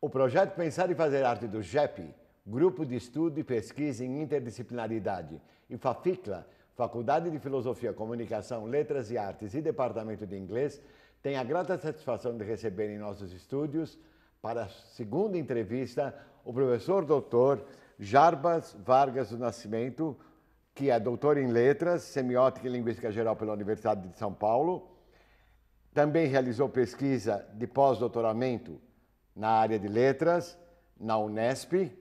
O projeto Pensar e Fazer Arte do GEP, Grupo de Estudo e Pesquisa em Interdisciplinaridade, e FAFICLA, Faculdade de Filosofia, Comunicação, Letras e Artes e Departamento de Inglês, tem a grata satisfação de receber em nossos estúdios, para a segunda entrevista, o professor doutor Jarbas Vargas do Nascimento, que é doutor em Letras, Semiótica e Linguística Geral pela Universidade de São Paulo. Também realizou pesquisa de pós-doutoramento na área de Letras, na Unesp,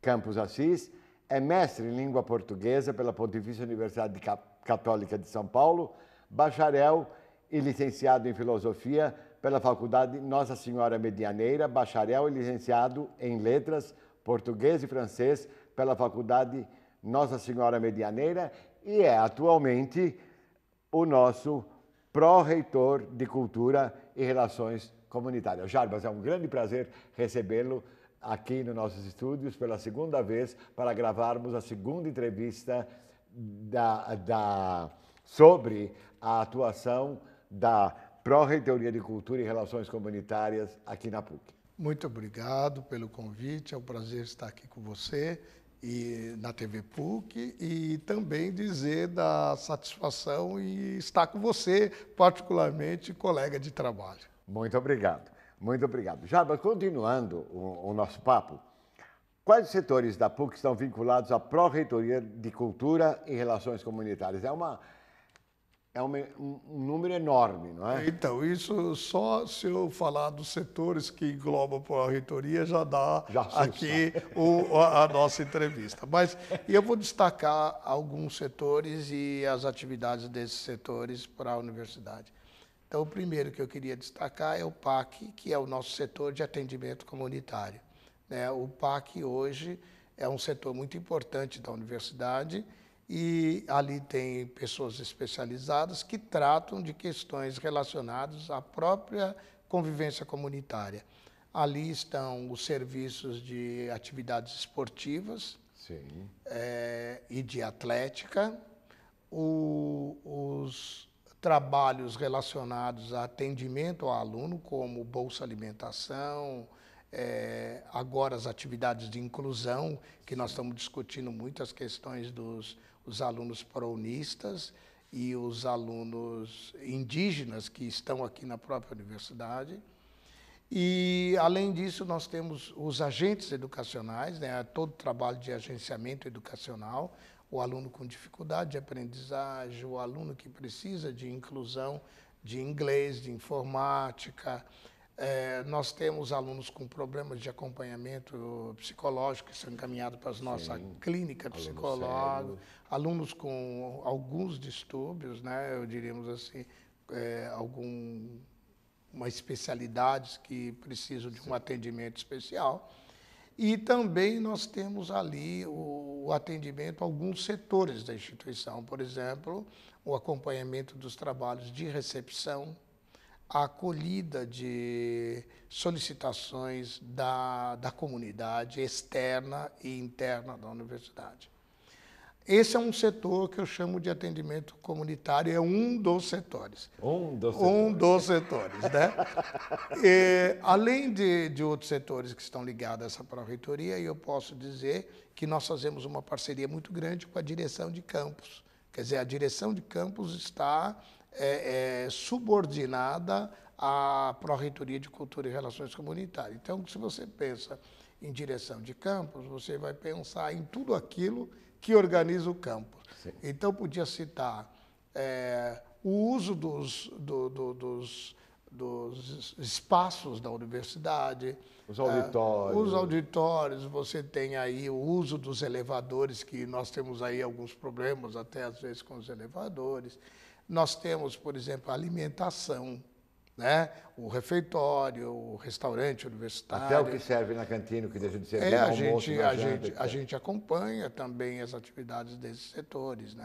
Campus Assis. É mestre em língua portuguesa pela Pontifícia Universidade Católica de São Paulo, bacharel e licenciado em filosofia pela Faculdade Nossa Senhora Medianeira, bacharel e licenciado em letras português e francês pela Faculdade Nossa Senhora Medianeira e é atualmente o nosso pró-reitor de Cultura e Relações Comunitárias. Jarbas, é um grande prazer recebê-lo aqui nos nossos estúdios pela segunda vez para gravarmos a segunda entrevista sobre a atuação da Pró-Reitoria de Cultura e Relações Comunitárias aqui na PUC. Muito obrigado pelo convite, é um prazer estar aqui com você e na TV PUC e também dizer da satisfação e estar com você, particularmente colega de trabalho. Muito obrigado, muito obrigado. Jarbas, continuando o nosso papo, quais setores da PUC estão vinculados à Pró-Reitoria de Cultura e Relações Comunitárias? É um número enorme, não é? Então, isso só se eu falar dos setores que englobam a reitoria já dá aqui a nossa entrevista. Mas eu vou destacar alguns setores e as atividades desses setores para a universidade. Então, o primeiro que eu queria destacar é o PAC, que é o nosso setor de atendimento comunitário. O PAC hoje é um setor muito importante da universidade e ali tem pessoas especializadas que tratam de questões relacionadas à própria convivência comunitária. Ali estão os serviços de atividades esportivas e de atlética, os trabalhos relacionados a atendimento ao aluno, como Bolsa Alimentação, agora as atividades de inclusão, que nós estamos discutindo muito as questões dos alunos prounistas e os alunos indígenas que estão aqui na própria universidade. E, além disso, nós temos os agentes educacionais, todo o trabalho de agenciamento educacional, o aluno com dificuldade de aprendizagem, o aluno que precisa de inclusão de inglês, de informática. Nós temos alunos com problemas de acompanhamento psicológico que são encaminhados para a nossa clínica psicológica, alunos com alguns distúrbios, eu diríamos assim, uma especialidades que precisam de um atendimento especial. E também nós temos ali o atendimento a alguns setores da instituição, por exemplo, o acompanhamento dos trabalhos de recepção, a acolhida de solicitações da comunidade externa e interna da universidade. Esse é um setor que eu chamo de atendimento comunitário, é um dos setores. Um dos setores, né? Além de outros setores que estão ligados a essa pró-reitoria, eu posso dizer que nós fazemos uma parceria muito grande com a direção de campus. Quer dizer, a direção de campus está subordinada à Pró-Reitoria de Cultura e Relações Comunitárias. Então, se você pensa em direção de campus, você vai pensar em tudo aquilo que organiza o campus. Sim. Então, podia citar o uso dos espaços da universidade. Os auditórios. Os auditórios, você tem aí o uso dos elevadores, que nós temos aí alguns problemas, até às vezes, com os elevadores. Nós temos, por exemplo, a alimentação, o refeitório, o restaurante universitário. Até o que serve na cantina, o que deixa de ser almoço, a gente acompanha também as atividades desses setores,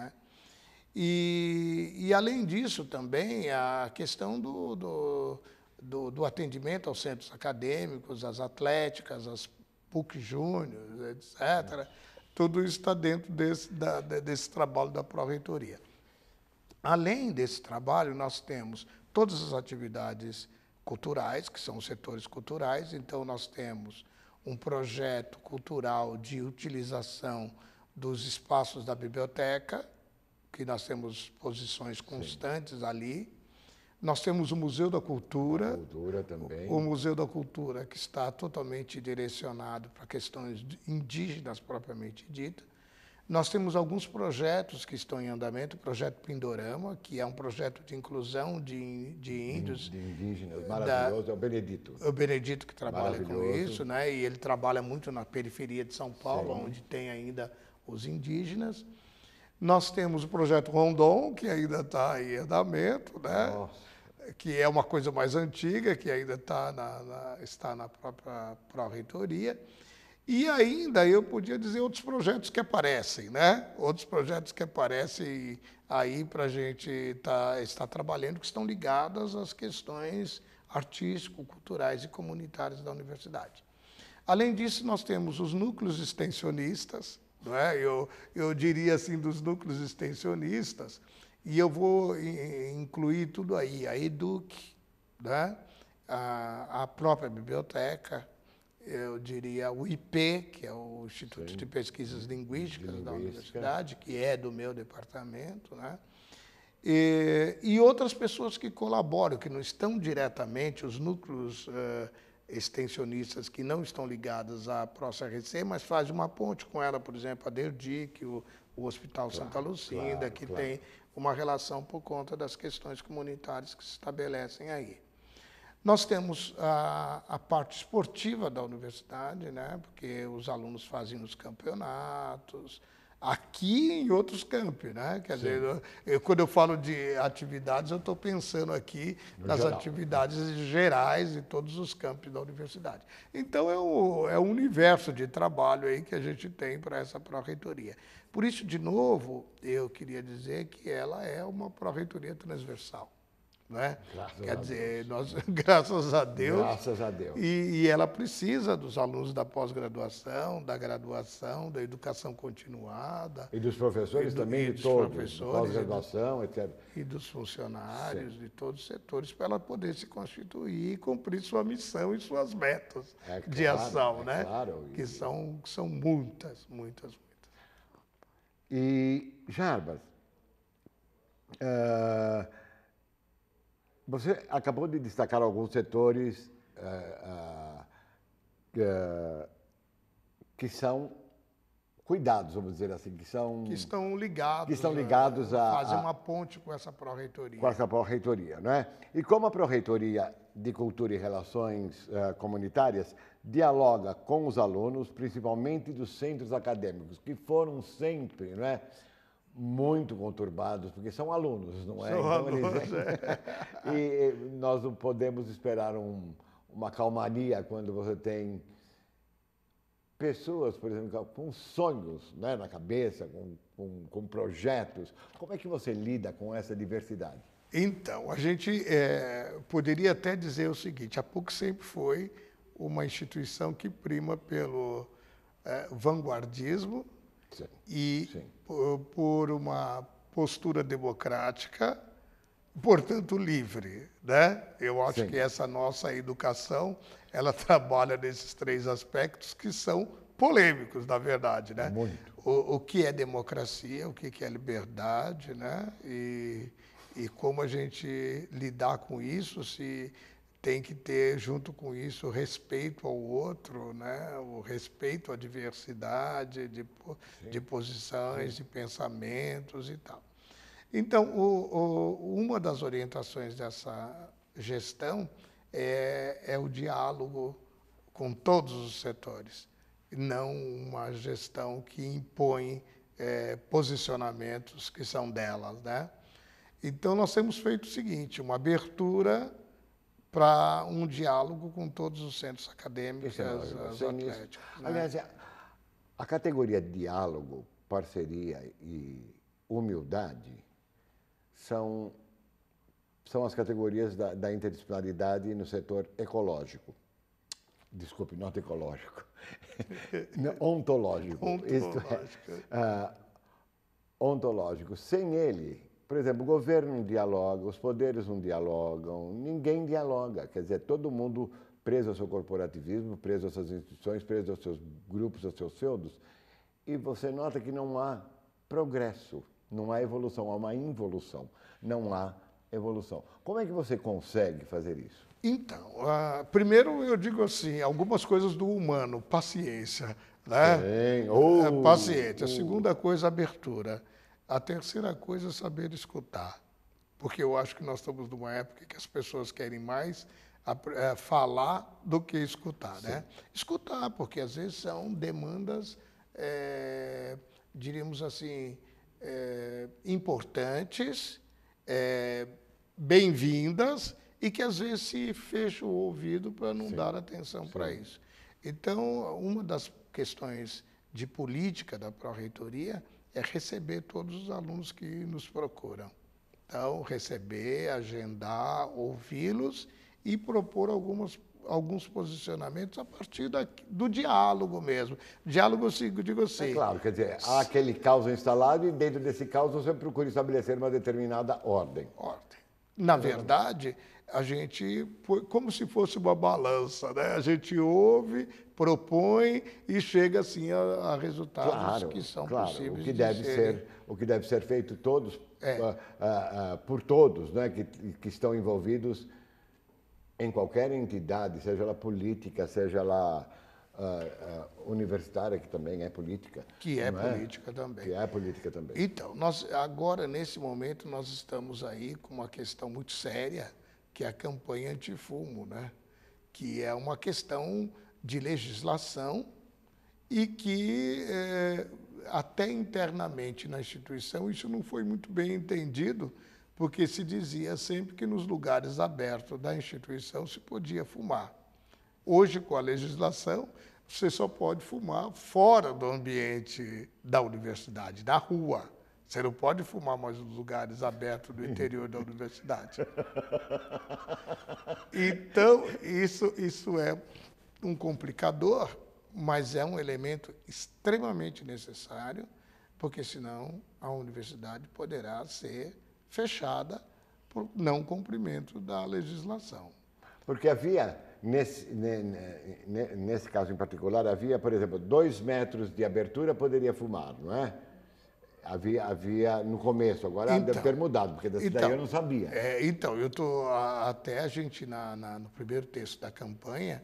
E além disso também a questão do atendimento aos centros acadêmicos, às atléticas, às PUC Júnior, etc. Tudo isso está dentro desse trabalho da Pró-Reitoria. Além desse trabalho, nós temos todas as atividades culturais, que são os setores culturais. Então, nós temos um projeto cultural de utilização dos espaços da biblioteca, que nós temos posições constantes ali. Nós temos o Museu da Cultura. A cultura também. O Museu da Cultura, que está totalmente direcionado para questões indígenas propriamente dita. Nós temos alguns projetos que estão em andamento, o projeto Pindorama, que é um projeto de inclusão de índios. De indígenas, maravilhoso, é o Benedito. O Benedito que trabalha com isso, né? E ele trabalha muito na periferia de São Paulo, Sim. onde tem ainda os indígenas. Nós temos o projeto Rondon, que ainda está em andamento, né? Nossa. Que é uma coisa mais antiga, que ainda está na própria pró-reitoria. E ainda eu podia dizer outros projetos que aparecem, né? Outros projetos que aparecem aí para a gente estar trabalhando, que estão ligados às questões artístico-culturais e comunitárias da universidade. Além disso, nós temos os núcleos extensionistas, não é? Eu diria assim, dos núcleos extensionistas, e eu vou incluir tudo aí, a EDUC, né? A própria biblioteca, eu diria o IP, que é o Instituto Sim. de Pesquisas Linguísticas da universidade, que é do meu departamento, né? E outras pessoas que colaboram, que não estão diretamente, os núcleos extensionistas que não estão ligados à ProCRC, mas fazem uma ponte com ela, por exemplo, a DERDIC, o Hospital Santa Lucinda, que tem uma relação por conta das questões comunitárias que se estabelecem aí. Nós temos a parte esportiva da universidade, né? Porque os alunos fazem os campeonatos, aqui e em outros campi, né? Quer dizer, quando eu falo de atividades, eu estou pensando aqui nas atividades gerais de todos os campos da universidade. Então, é um universo de trabalho aí que a gente tem para essa pró-reitoria. Por isso, de novo, eu queria dizer que ela é uma pró-reitoria transversal. Né? Quer dizer, nós, graças a Deus. Graças a Deus. E ela precisa dos alunos da pós-graduação, da graduação, da educação continuada. E dos professores também, de todos, pós-graduação, etc. E dos funcionários, de todos os setores, para ela poder se constituir e cumprir sua missão e suas metas de ação, né? Claro. Que são muitas, muitas, muitas. E, Jarbas, você acabou de destacar alguns setores que são cuidados, vamos dizer assim, que estão ligados a fazer uma ponte com essa pró-reitoria. Com essa pró-reitoria, não é? E como a pró-reitoria de Cultura e Relações Comunitárias dialoga com os alunos, principalmente dos centros acadêmicos, que foram sempre, não é, muito conturbados, porque são alunos, não é? São alunos, E nós não podemos esperar uma calmaria quando você tem pessoas, por exemplo, com sonhos, né, na cabeça, com projetos. Como é que você lida com essa diversidade? Então, a gente poderia até dizer o seguinte, a PUC sempre foi uma instituição que prima pelo vanguardismo, Sim. E por uma postura democrática, portanto livre, né? Eu acho que essa nossa educação, ela trabalha nesses três aspectos que são polêmicos, na verdade, né? Muito. O que é democracia, o que é liberdade, né? E como a gente lidar com isso, se tem que ter, junto com isso, respeito ao outro, né? O respeito à diversidade de posições, de pensamentos e tal. Então, uma das orientações dessa gestão é o diálogo com todos os setores, não uma gestão que impõe posicionamentos que são delas, né? Então, nós temos feito o seguinte, uma abertura para um diálogo com todos os centros acadêmicos, as atléticos. Né? Aliás, a categoria diálogo, parceria e humildade são as categorias da interdisciplinaridade no setor ecológico. Desculpe, não ecológico. Ontológico. Ontológico. Isto é, ontológico. Sem ele, por exemplo, o governo não dialoga, os poderes não dialogam, ninguém dialoga. Quer dizer, todo mundo preso ao seu corporativismo, preso às suas instituições, preso aos seus grupos, aos seus feudos. E você nota que não há progresso, não há evolução, há uma involução, não há evolução. Como é que você consegue fazer isso? Então, primeiro eu digo assim, algumas coisas do humano, paciência, né? Sim. Paciente. A segunda coisa, abertura. A terceira coisa, saber escutar. Porque eu acho que nós estamos numa época que as pessoas querem mais falar do que escutar, né? Escutar, porque às vezes são demandas, diríamos assim, importantes, bem-vindas, e que às vezes se fecha o ouvido para não dar atenção para isso. Então, uma das questões de política da Pró-Reitoria é receber todos os alunos que nos procuram. Então, receber, agendar, ouvi-los e propor alguns posicionamentos a partir do diálogo mesmo. Diálogo, digo assim... É claro, quer dizer, há aquele caos instalado e dentro desse caos você procura estabelecer uma determinada ordem. Na verdade, a gente, como se fosse uma balança, né? A gente ouve, propõe e chega assim a resultados que são possíveis o que deve ser feito por todos, né? que estão envolvidos em qualquer entidade, seja ela política, seja ela universitária, que também é política. Que é política também. Que é política também. Então, agora, nesse momento, nós estamos aí com uma questão muito séria, que é a campanha antifumo, né? Que é uma questão de legislação e que, até internamente na instituição, isso não foi muito bem entendido, porque se dizia sempre que nos lugares abertos da instituição se podia fumar. Hoje, com a legislação, você só pode fumar fora do ambiente da universidade, na rua. Você não pode fumar mais nos lugares abertos do interior da universidade. Então, isso é um complicador, mas é um elemento extremamente necessário, porque senão a universidade poderá ser fechada por não cumprimento da legislação. Porque havia, nesse caso em particular, havia, por exemplo, 2 metros de abertura poderia fumar, não é? Havia no começo, agora deve ter mudado, porque daí eu não sabia. Então, até a gente, no primeiro texto da campanha,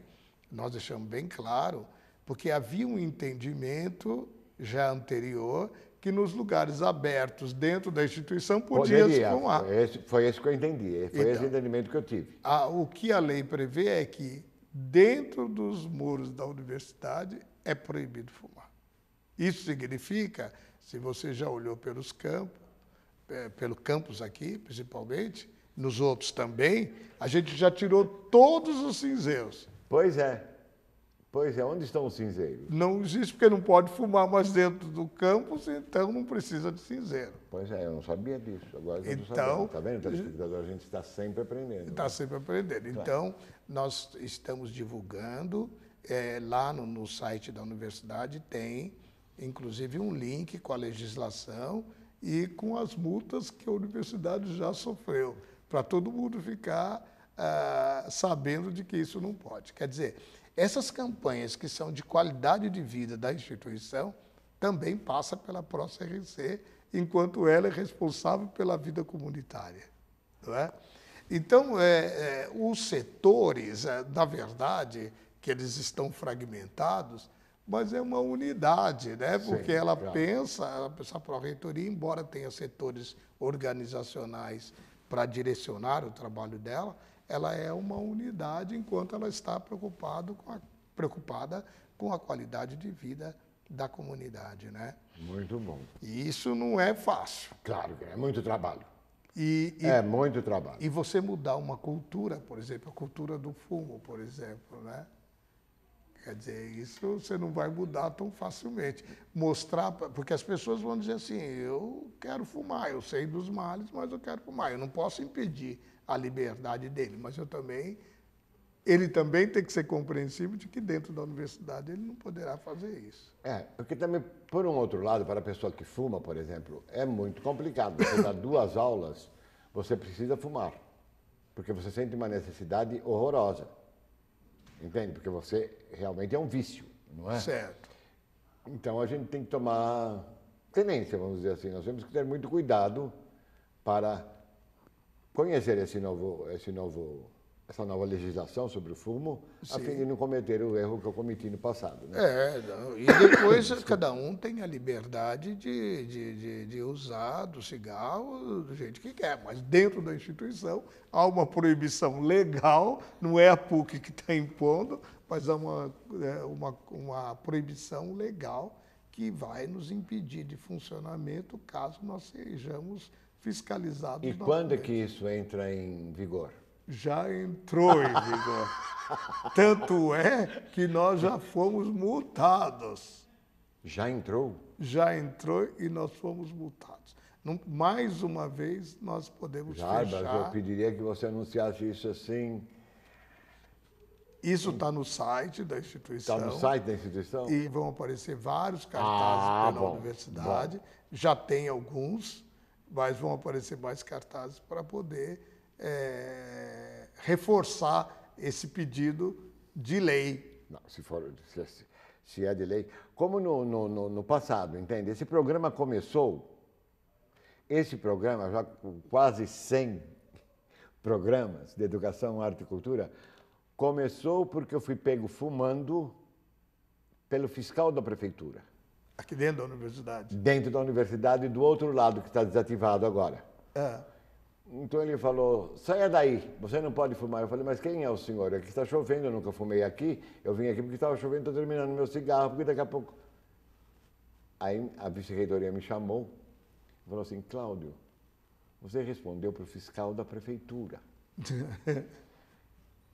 nós deixamos bem claro, porque havia um entendimento já anterior que nos lugares abertos dentro da instituição podia se fumar. Foi esse que eu entendi, foi esse entendimento que eu tive. O que a lei prevê é que dentro dos muros da universidade é proibido fumar. Isso significa, se você já olhou pelos campos, pelo campus aqui, principalmente, nos outros também, a gente já tirou todos os cinzeiros. Pois é. Onde estão os cinzeiros? Não existe, porque não pode fumar mais dentro do campus, então não precisa de cinzeiro. Pois é, eu não sabia disso. Agora eu estou sabendo. Está vendo, telespectador? A gente está sempre aprendendo. Está sempre aprendendo. Claro. Então, nós estamos divulgando, lá no site da universidade tem, inclusive, um link com a legislação e com as multas que a universidade já sofreu, para todo mundo ficar sabendo de que isso não pode. Quer dizer, essas campanhas que são de qualidade de vida da instituição também passam pela Pró-CRC, enquanto ela é responsável pela vida comunitária. Não é? Então, os setores, na verdade, que eles estão fragmentados, mas é uma unidade, né? Porque ela pensa, essa Pró-Reitoria, embora tenha setores organizacionais para direcionar o trabalho dela, ela é uma unidade enquanto ela está preocupada com a qualidade de vida da comunidade, né? Muito bom. E isso não é fácil. Claro que é muito trabalho. É muito trabalho. E você mudar uma cultura, por exemplo, a cultura do fumo, por exemplo, né? Quer dizer, isso você não vai mudar tão facilmente. Mostrar, porque as pessoas vão dizer assim, eu quero fumar, eu sei dos males, mas eu quero fumar. Eu não posso impedir a liberdade dele, mas eu também ele também tem que ser compreensível de que dentro da universidade ele não poderá fazer isso. Porque também, por um outro lado, para a pessoa que fuma, por exemplo, é muito complicado. Você dá 2 aulas, você precisa fumar, porque você sente uma necessidade horrorosa, entende? Porque você realmente é um vício, não é? Certo. Então a gente tem que tomar tenência, vamos dizer assim. Nós temos que ter muito cuidado para conhecer essa nova legislação sobre o fumo, a fim de não cometer o erro que eu cometi no passado. Né? E depois cada um tem a liberdade de usar do cigarro do jeito que quer, mas dentro da instituição há uma proibição legal, não é a PUC que está impondo, mas há uma proibição legal que vai nos impedir de funcionamento caso nós sejamos fiscalizados. E quando é que isso entra em vigor? Já entrou em vigor. Tanto é que nós já fomos multados. Já entrou? Já entrou e nós fomos multados. Mais uma vez, nós podemos fechar. Mas eu pediria que você anunciasse isso assim. Isso está no site da instituição. Está no site da instituição? E vão aparecer vários cartazes pela universidade. Bom. Já tem alguns, mas vão aparecer mais cartazes para poder reforçar esse pedido de lei. Não, se é de lei. Como no passado, entende? Esse programa já com quase 100 programas de educação, arte e cultura, começou porque eu fui pego fumando pelo fiscal da prefeitura. Aqui dentro da universidade? Dentro da universidade, do outro lado, que está desativado agora. Então ele falou, saia daí, você não pode fumar. Eu falei, mas quem é o senhor? Aqui está chovendo, eu nunca fumei aqui. Eu vim aqui porque estava chovendo, estou terminando meu cigarro, porque daqui a pouco... Aí a vice-reitoria me chamou e falou assim, Cláudio, você respondeu para o fiscal da prefeitura.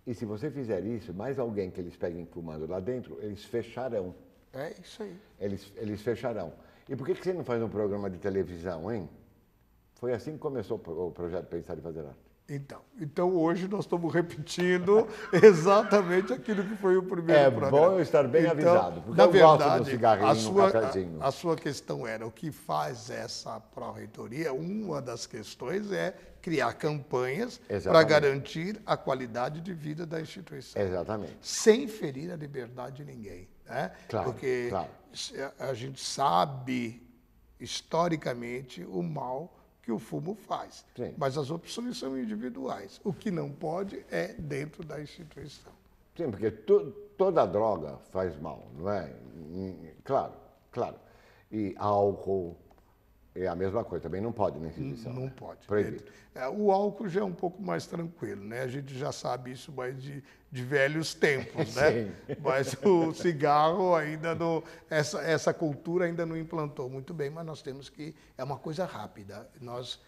E se você fizer isso, mais alguém que eles peguem fumando lá dentro, eles fecharão. É isso aí. Eles fecharão. E por que você não faz um programa de televisão, hein? Foi assim que começou o projeto Pensar e Fazer Arte. Então hoje nós estamos repetindo exatamente aquilo que foi o primeiro programa. É bom eu estar bem avisado, porque na eu verdade, gosto do cigarrinho, no cafezinho. A sua questão era o que faz essa pró-reitoria. Uma das questões é criar campanhas para garantir a qualidade de vida da instituição. Exatamente. Sem ferir a liberdade de ninguém. Né? Claro, porque a gente sabe, historicamente, o mal que o fumo faz. Sim. Mas as opções são individuais. O que não pode é dentro da instituição. Sim, porque toda droga faz mal, não é? Claro. E álcool é a mesma coisa, também não pode na instituição. Não pode. Proibido. O álcool já é um pouco mais tranquilo, né? A gente já sabe isso mais de velhos tempos, né? Mas o cigarro ainda não... Essa cultura ainda não implantou muito bem, mas nós temos que... É uma coisa rápida. Nós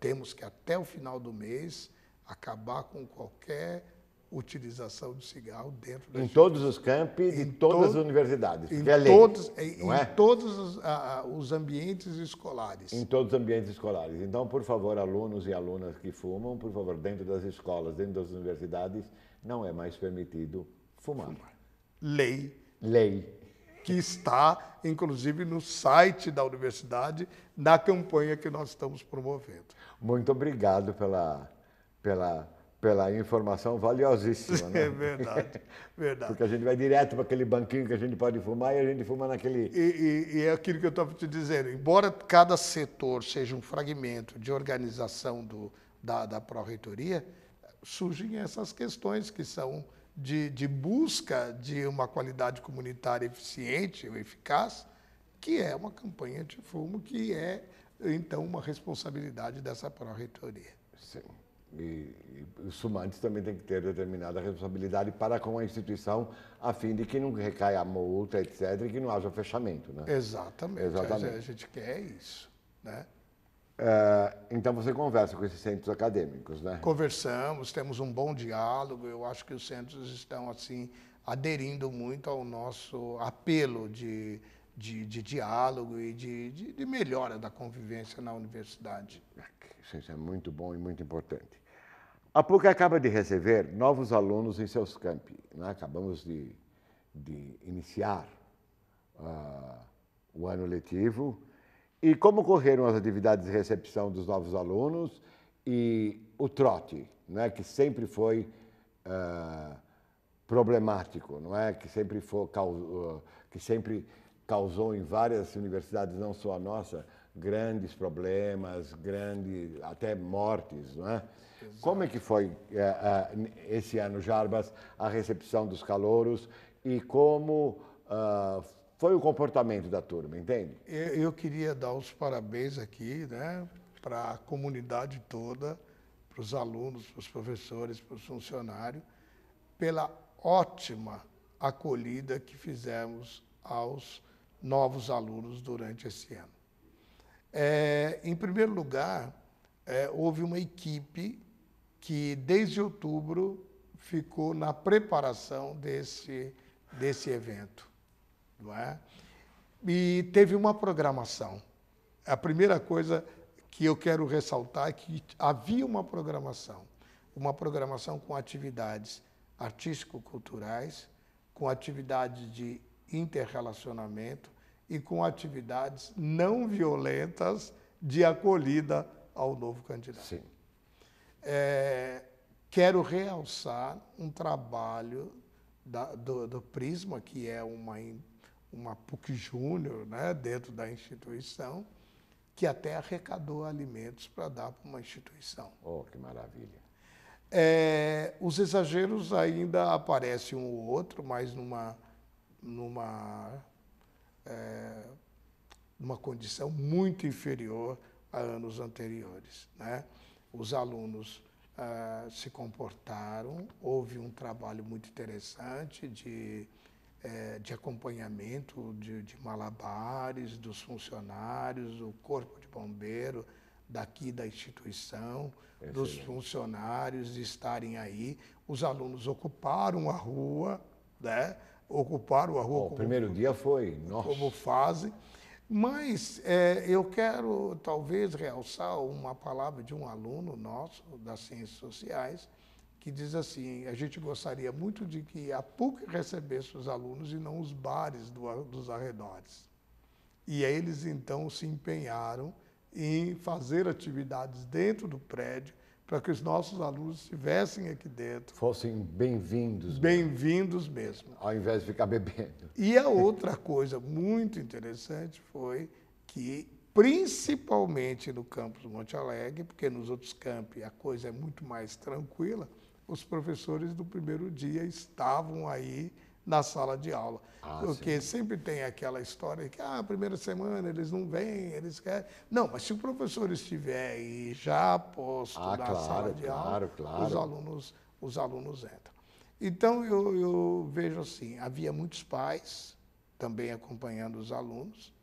temos que, até o final do mês, acabar com qualquer utilização de cigarro dentro da Em todos os campi de todas as universidades. Em todos os ambientes escolares. Em todos os ambientes escolares. Então, por favor, alunos e alunas que fumam, por favor, dentro das escolas, dentro das universidades, não é mais permitido fumar. Lei. Que está, inclusive, no site da universidade, na campanha que nós estamos promovendo. Muito obrigado pela informação valiosíssima. Né? É verdade. Porque a gente vai direto para aquele banquinho que a gente pode fumar e a gente fuma naquele... E é aquilo que eu estava te dizendo. Embora cada setor seja um fragmento de organização da pró-reitoria, surgem essas questões que são de busca de uma qualidade comunitária eficiente ou eficaz, que é uma campanha antifumo, que é, então, uma responsabilidade dessa pró-reitoria. Sim. E os fumantes também têm que ter determinada responsabilidade para com a instituição, a fim de que não recaia a multa, etc., e que não haja fechamento. Né? Exatamente. A gente quer isso. Né? Então você conversa com esses centros acadêmicos, né? Conversamos, temos um bom diálogo. Eu acho que os centros estão assim aderindo muito ao nosso apelo de diálogo e de melhora da convivência na universidade. Isso é muito bom e muito importante. A PUC acaba de receber novos alunos em seus campi, né? Acabamos de iniciar o ano letivo. E como correram as atividades de recepção dos novos alunos e o trote, né? Que sempre foi problemático, não é? Que sempre causou em várias universidades, não só a nossa, grandes problemas, até mortes, não é? Exato. Como é que foi esse ano, Jarbas, a recepção dos calouros e como foi o comportamento da turma, entende? Eu queria dar os parabéns aqui, né, para a comunidade toda, para os alunos, para os professores, para os funcionários, pela ótima acolhida que fizemos aos novos alunos durante esse ano. Em primeiro lugar, houve uma equipe que, desde outubro, ficou na preparação desse evento, não é? E teve uma programação. A primeira coisa que eu quero ressaltar é que havia uma programação com atividades artístico-culturais, com atividades de interrelacionamento e com atividades não violentas de acolhida ao novo candidato. Sim. Quero realçar um trabalho do Prisma, que é uma PUC Júnior, né, dentro da instituição, que até arrecadou alimentos para dar para uma instituição. Oh, que maravilha! Os exageros ainda aparecem um ou outro, mas numa condição muito inferior a anos anteriores, né? Os alunos se comportaram, houve um trabalho muito interessante de acompanhamento de malabares, dos funcionários, do corpo de bombeiro daqui da instituição, excelente, dos funcionários estarem aí. Os alunos ocuparam a rua, né? Ocuparam a rua. O primeiro dia foi, nossa. Como fazem. Mas eu quero, talvez, realçar uma palavra de um aluno nosso, das Ciências Sociais, que diz assim: a gente gostaria muito de que a PUC recebesse os alunos e não os bares dos arredores. E aí eles, então, se empenharam em fazer atividades dentro do prédio para que os nossos alunos estivessem aqui dentro. Fossem bem-vindos. Bem-vindos mesmo. Ao invés de ficar bebendo. E a outra coisa muito interessante foi que, principalmente no campus Monte Alegre, porque nos outros campi a coisa é muito mais tranquila, os professores do primeiro dia estavam aí na sala de aula. Porque sim, sempre tem aquela história que, a primeira semana eles não vêm, eles querem... Não, mas se o professor estiver aí já posto na sala de aula, os alunos entram. Então, eu vejo assim, havia muitos pais também acompanhando os alunos,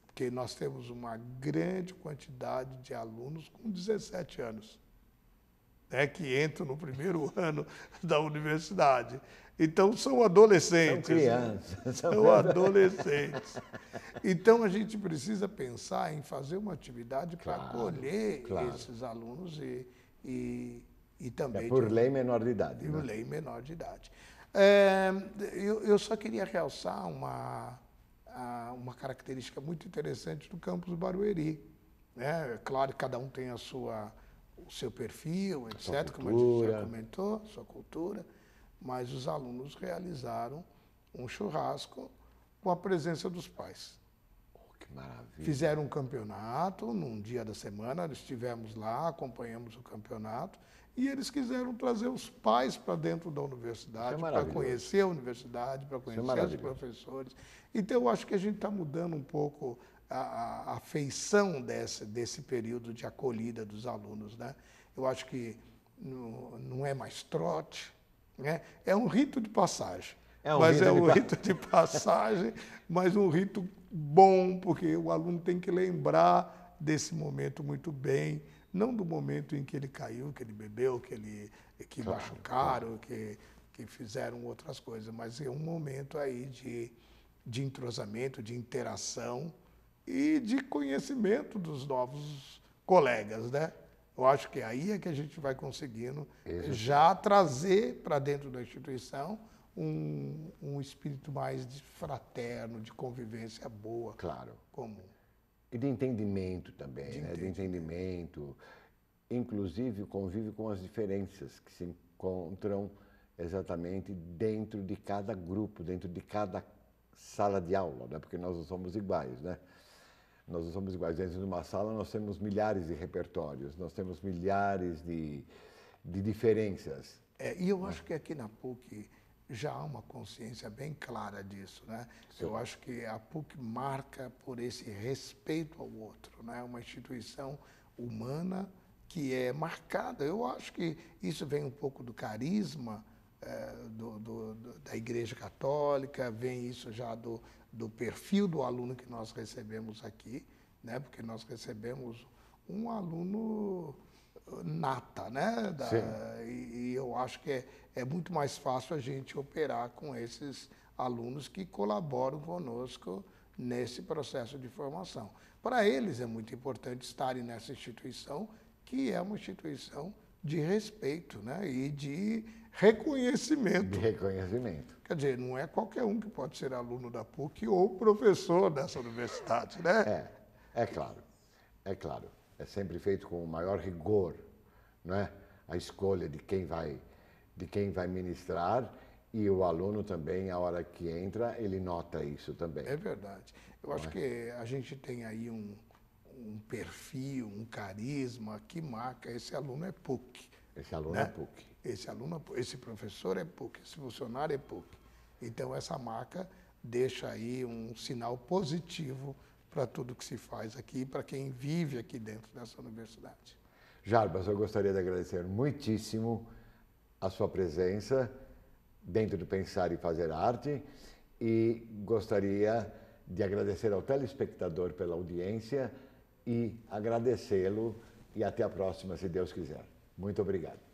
porque nós temos uma grande quantidade de alunos com 17 anos, né, que entram no primeiro ano da universidade. Então, são adolescentes. São crianças. São adolescentes. Então, a gente precisa pensar em fazer uma atividade para acolher esses alunos e também... por lei menor de idade. Por lei menor de idade. Eu só queria realçar uma característica muito interessante do campus Barueri, né? Claro que cada um tem o seu perfil, etc., como a gente já comentou, sua cultura, mas os alunos realizaram um churrasco com a presença dos pais. Que maravilha! Fizeram um campeonato num dia da semana, nós estivemos lá, acompanhamos o campeonato, e eles quiseram trazer os pais para dentro da universidade, para conhecer a universidade, para conhecer os professores. Então, eu acho que a gente está mudando um pouco a feição desse período de acolhida dos alunos, né? Eu acho que não é mais trote, né? É um rito de passagem. Rito de passagem, mas um rito bom, porque o aluno tem que lembrar desse momento muito bem, não do momento em que ele caiu, que ele bebeu, que machucaram, que fizeram outras coisas, mas é um momento aí de entrosamento, de interação e de conhecimento dos novos colegas, né? Eu acho que aí é que a gente vai conseguindo já trazer para dentro da instituição um espírito mais de fraterno, de convivência boa, Claro. comum. E de entendimento também, né? De entendimento. Inclusive o convívio com as diferenças que se encontram exatamente dentro de cada grupo, dentro de cada sala de aula, né? Porque nós não somos iguais, né? Nós não somos iguais. Dentro de uma sala nós temos milhares de repertórios, nós temos milhares de diferenças. E eu acho que aqui na PUC já há uma consciência bem clara disso, né? Sim. Eu acho que a PUC marca por esse respeito ao outro, né? Uma instituição humana que é marcada. Eu acho que isso vem um pouco do carisma da Igreja Católica, vem isso já do perfil do aluno que nós recebemos aqui, né? Porque nós recebemos um aluno nata, né? E eu acho que é muito mais fácil a gente operar com esses alunos que colaboram conosco nesse processo de formação. Para eles é muito importante estarem nessa instituição, que é uma instituição de respeito, né? E de reconhecimento. De reconhecimento. Quer dizer, não é qualquer um que pode ser aluno da PUC ou professor dessa universidade, né? É claro, é claro. É sempre feito com o maior rigor, não é? A escolha de quem vai ministrar, e o aluno também, a hora que entra, ele nota isso também. É verdade. Eu acho que a gente tem aí um perfil, um carisma que marca. Esse aluno é PUC. Esse aluno né? é PUC. Esse professor é PUC, esse funcionário é PUC. Então, essa marca deixa aí um sinal positivo para tudo que se faz aqui, para quem vive aqui dentro dessa universidade. Jarbas, eu gostaria de agradecer muitíssimo a sua presença dentro do Pensar e Fazer Arte, e gostaria de agradecer ao telespectador pela audiência e agradecê-lo, e até a próxima, se Deus quiser. Muito obrigado.